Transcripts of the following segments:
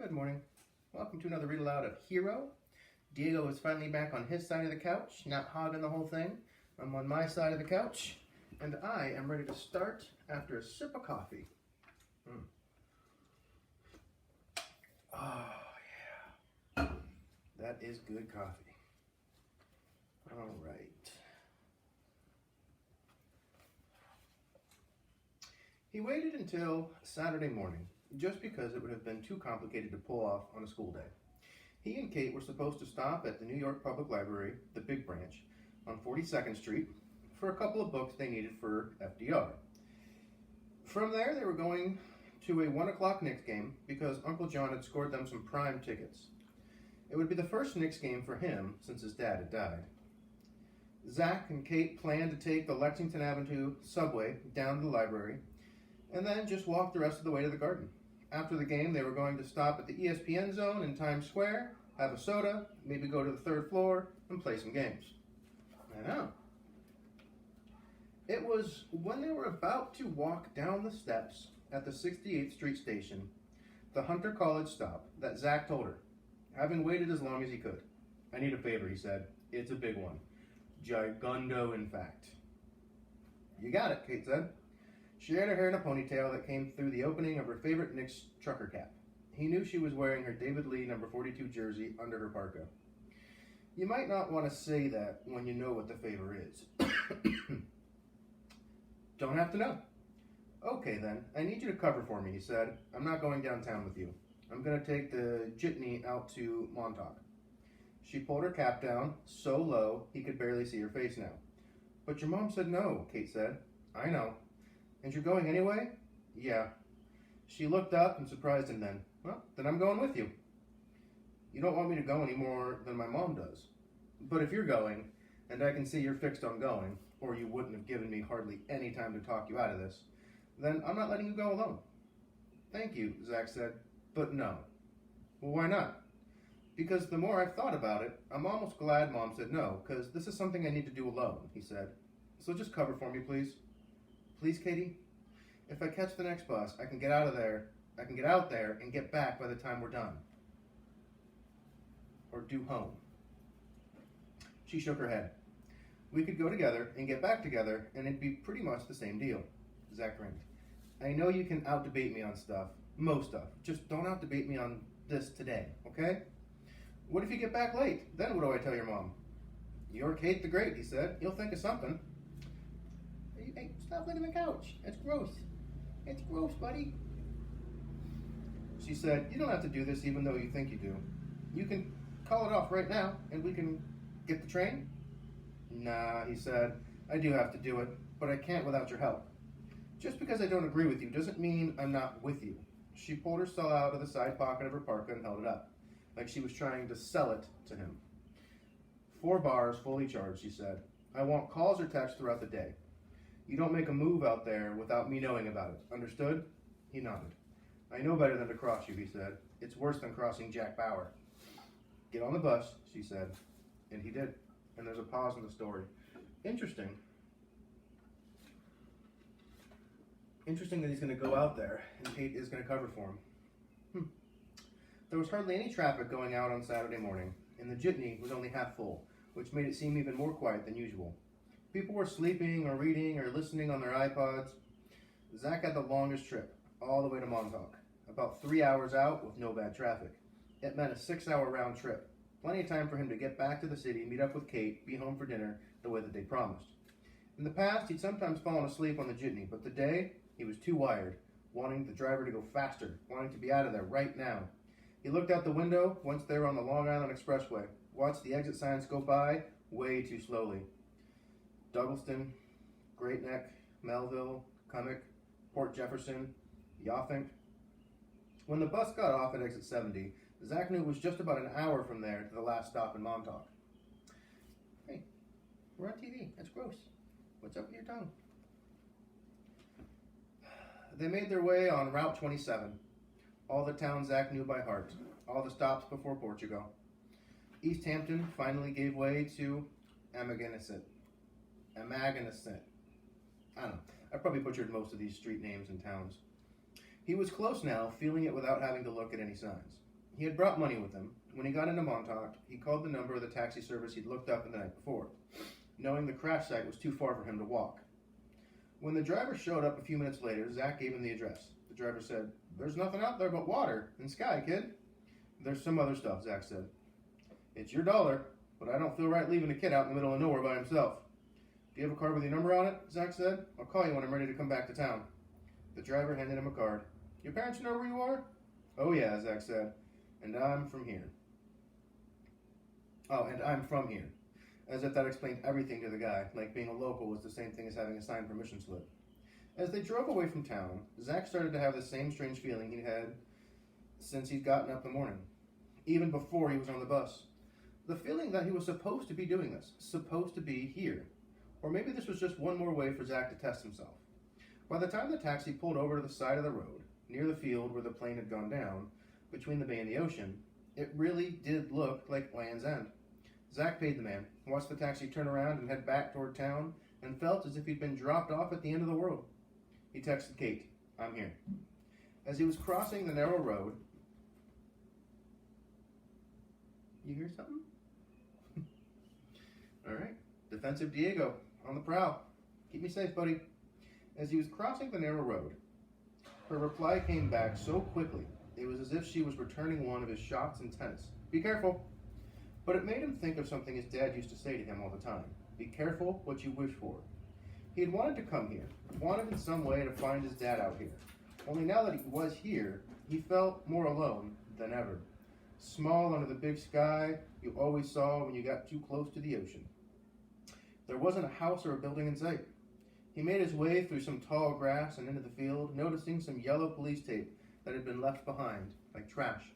Good morning. Welcome to another read aloud of Hero. Diego is finally back on his side of the couch, not hogging the whole thing. I'm on my side of the couch, and I am ready to start after a sip of coffee. Oh, yeah. That is good coffee. All right. He waited until Saturday morning, just because it would have been too complicated to pull off on a school day. He and Kate were supposed to stop at the New York Public Library, the big branch, on 42nd Street, for a couple of books they needed for FDR. From there, they were going to a 1 o'clock Knicks game because Uncle John had scored them some prime tickets. It would be the first Knicks game for him since his dad had died. Zach and Kate planned to take the Lexington Avenue subway down to the library and then just walk the rest of the way to the garden. After the game, they were going to stop at the ESPN zone in Times Square, have a soda, maybe go to the third floor, and play some games. I know. It was when they were about to walk down the steps at the 68th Street station, the Hunter College stop, that Zach told her, having waited as long as he could. "I need a favor," he said. "It's a big one. Gigundo, in fact." "You got it," Kate said. She had her hair in a ponytail that came through the opening of her favorite Knicks trucker cap. He knew she was wearing her David Lee number 42 jersey under her parka. You might not want to say that when you know what the favor is. Don't have to know. "Okay then, I need you to cover for me," he said. "I'm not going downtown with you. I'm going to take the jitney out to Montauk." She pulled her cap down so low he could barely see her face now. "But your mom said no," Kate said. "I know. And you're going anyway?" "Yeah." She looked up and surprised him then. "Well, then I'm going with you." "You don't want me to go any more than my mom does. But if you're going, and I can see you're fixed on going, or you wouldn't have given me hardly any time to talk you out of this, then I'm not letting you go alone." "Thank you," Zach said, "but no." "Well, why not?" "Because the more I've thought about it, I'm almost glad Mom said no, because this is something I need to do alone," he said. "So just cover for me, please." "Please, Katie? If I catch the next bus, I can get out there and get back by the time we're done. Or due home." She shook her head. "We could go together and get back together, and it'd be pretty much the same deal." Zach grinned. "I know you can out-debate me on stuff, most stuff. Just don't out-debate me on this today, okay? What if you get back late? Then what do I tell your mom?" "You're Kate the Great," he said. "You'll think of something." Hey, stop licking the couch. It's gross. It's gross, buddy. She said, "You don't have to do this even though you think you do. You can call it off right now and we can get the train." "Nah," he said. "I do have to do it, but I can't without your help. Just because I don't agree with you doesn't mean I'm not with you." She pulled her cell out of the side pocket of her parka and held it up, like she was trying to sell it to him. "4 bars fully charged," she said. "I want calls or texts throughout the day. You don't make a move out there without me knowing about it. Understood?" He nodded. "I know better than to cross you," he said. "It's worse than crossing Jack Bauer." "Get on the bus," she said. And he did. And there's a pause in the story. Interesting that he's going to go out there and Kate is going to cover for him. There was hardly any traffic going out on Saturday morning, and the jitney was only half full, which made it seem even more quiet than usual. People were sleeping or reading or listening on their iPods. Zach had the longest trip, all the way to Montauk, about 3 hours out with no bad traffic. It meant a 6-hour round trip, plenty of time for him to get back to the city, meet up with Kate, be home for dinner the way that they promised. In the past, he'd sometimes fallen asleep on the jitney, but today he was too wired, wanting the driver to go faster, wanting to be out of there right now. He looked out the window once they were on the Long Island Expressway, watched the exit signs go by way too slowly. Douglaston, Great Neck, Melville, Cummock, Port Jefferson, Yoffink. When the bus got off at exit 70, Zach knew it was just about an hour from there to the last stop in Montauk. "Hey, we're on TV. That's gross. What's up with your tongue?" They made their way on Route 27, all the towns Zach knew by heart, all the stops before Portugal. East Hampton finally gave way to Amagansett. I don't know. I probably butchered most of these street names and towns. He was close now, feeling it without having to look at any signs. He had brought money with him. When he got into Montauk, he called the number of the taxi service he'd looked up the night before, knowing the crash site was too far for him to walk. When the driver showed up a few minutes later, Zach gave him the address. The driver said, "There's nothing out there but water and sky, kid." "There's some other stuff," Zach said. "It's your dollar, but I don't feel right leaving a kid out in the middle of nowhere by himself." "Do you have a card with your number on it?" Zach said. "I'll call you when I'm ready to come back to town." The driver handed him a card. "Your parents know where you are?" "Oh yeah," Zach said. "And I'm from here." "Oh, and I'm from here." As if that explained everything to the guy, like being a local was the same thing as having a signed permission slip. As they drove away from town, Zach started to have the same strange feeling he'd had since he'd gotten up in the morning, even before he was on the bus. The feeling that he was supposed to be doing this, supposed to be here. Or maybe this was just one more way for Zach to test himself. By the time the taxi pulled over to the side of the road, near the field where the plane had gone down, between the bay and the ocean, it really did look like Land's End. Zach paid the man, watched the taxi turn around and head back toward town, and felt as if he'd been dropped off at the end of the world. He texted Kate, "I'm here." As he was crossing the narrow road, you hear something? All right, defensive Diego on the prowl. "Keep me safe, buddy." As he was crossing the narrow road, her reply came back so quickly, it was as if she was returning one of his shots in tennis. "Be careful." But it made him think of something his dad used to say to him all the time. Be careful what you wish for. He had wanted to come here, wanted in some way to find his dad out here. Only now that he was here, he felt more alone than ever. Small under the big sky you always saw when you got too close to the ocean. There wasn't a house or a building in sight. He made his way through some tall grass and into the field, noticing some yellow police tape that had been left behind, like trash.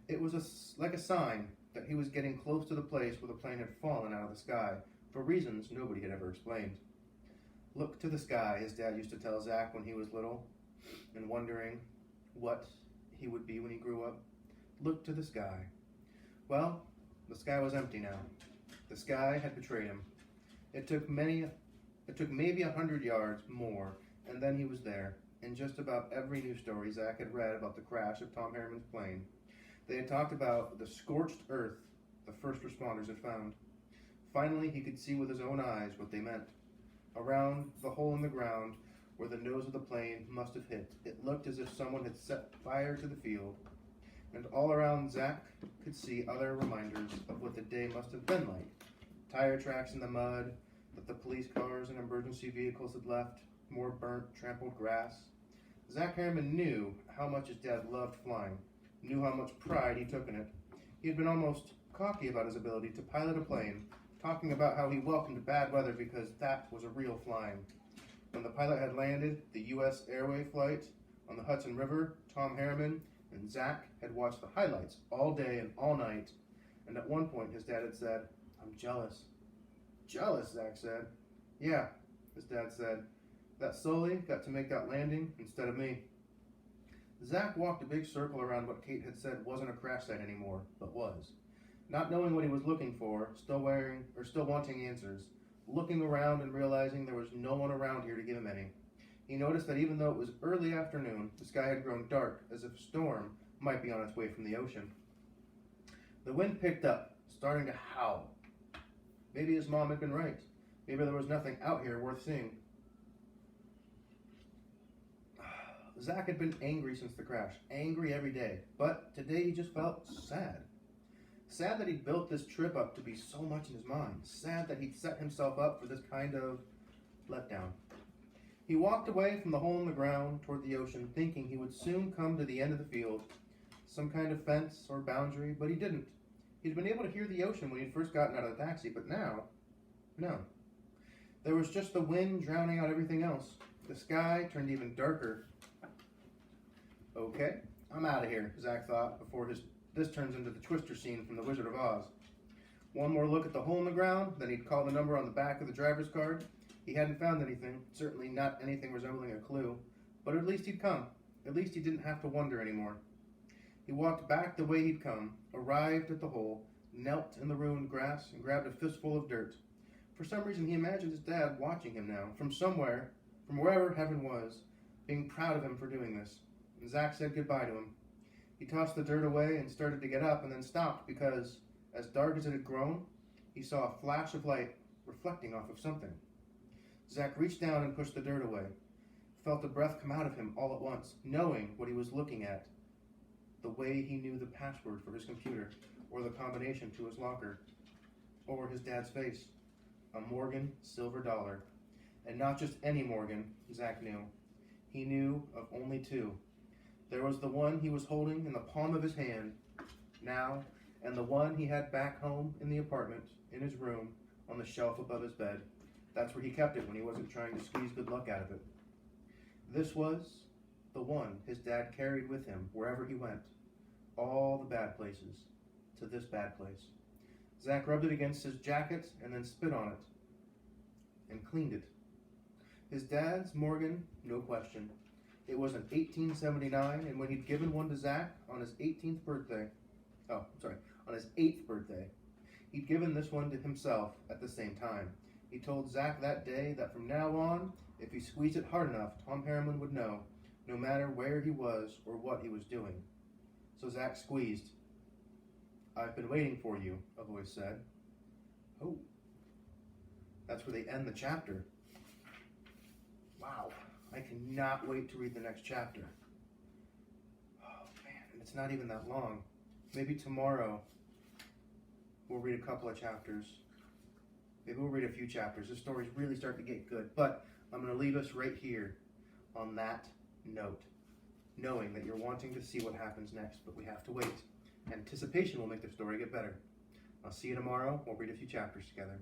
It was like a sign that he was getting close to the place where the plane had fallen out of the sky, for reasons nobody had ever explained. Look to the sky, his dad used to tell Zach when he was little, and wondering what he would be when he grew up. Look to the sky. Well, the sky was empty now. The sky had betrayed him. It took maybe 100 yards more, and then he was there. In just about every news story Zach had read about the crash of Tom Harriman's plane, they had talked about the scorched earth the first responders had found. Finally, he could see with his own eyes what they meant. Around the hole in the ground where the nose of the plane must have hit, it looked as if someone had set fire to the field. And all around, Zach could see other reminders of what the day must have been like. Tire tracks in the mud that the police cars and emergency vehicles had left, more burnt, trampled grass. Zach Harriman knew how much his dad loved flying, knew how much pride he took in it. He had been almost cocky about his ability to pilot a plane, talking about how he welcomed bad weather because that was a real flying. When the pilot had landed the U.S. Airway flight on the Hudson River, Tom Harriman and Zach had watched the highlights all day and all night, and at one point his dad had said, "I'm jealous." "Jealous?" Zach said. "Yeah," his dad said. "That Sully got to make that landing instead of me." Zach walked a big circle around what Kate had said wasn't a crash site anymore, but was. Not knowing what he was looking for, still wanting answers, looking around and realizing there was no one around here to give him any. He noticed that even though it was early afternoon, the sky had grown dark, as if a storm might be on its way from the ocean. The wind picked up, starting to howl. Maybe his mom had been right. Maybe there was nothing out here worth seeing. Zach had been angry since the crash, angry every day, but today he just felt sad. Sad that he'd built this trip up to be so much in his mind, sad that he'd set himself up for this kind of letdown. He walked away from the hole in the ground toward the ocean, thinking he would soon come to the end of the field, some kind of fence or boundary, but he didn't. He'd been able to hear the ocean when he'd first gotten out of the taxi, but now, no. There was just the wind drowning out everything else. The sky turned even darker. Okay, I'm out of here, Zach thought, before this turns into the Twister scene from The Wizard of Oz. One more look at the hole in the ground, then he'd call the number on the back of the driver's card. He hadn't found anything, certainly not anything resembling a clue, but at least he'd come. At least he didn't have to wonder anymore. He walked back the way he'd come, arrived at the hole, knelt in the ruined grass, and grabbed a fistful of dirt. For some reason, he imagined his dad watching him now, from somewhere, from wherever heaven was, being proud of him for doing this. And Zach said goodbye to him. He tossed the dirt away and started to get up, and then stopped because, as dark as it had grown, he saw a flash of light reflecting off of something. Zach reached down and pushed the dirt away, felt a breath come out of him all at once, knowing what he was looking at, the way he knew the password for his computer, or the combination to his locker, or his dad's face. A Morgan silver dollar. And not just any Morgan, Zach knew. He knew of only two. There was the one he was holding in the palm of his hand now, and the one he had back home in the apartment, in his room, on the shelf above his bed. That's where he kept it when he wasn't trying to squeeze good luck out of it. This was the one his dad carried with him wherever he went. All the bad places, to this bad place. Zach rubbed it against his jacket and then spit on it and cleaned it. His dad's Morgan, no question. It was in 1879, and when he'd given one to Zach on his 18th birthday, on his 8th birthday, he'd given this one to himself at the same time. He told Zach that day that from now on, if he squeezed it hard enough, Tom Harriman would know, no matter where he was or what he was doing. So Zach squeezed. "I've been waiting for you," a voice said. Oh, that's where they end the chapter. Wow, I cannot wait to read the next chapter. Oh man, and it's not even that long. Maybe tomorrow we'll read a couple of chapters. Maybe we'll read a few chapters. This story's really starting to get good. But I'm going to leave us right here on that note, knowing that you're wanting to see what happens next, but we have to wait. Anticipation will make the story get better. I'll see you tomorrow. We'll read a few chapters together.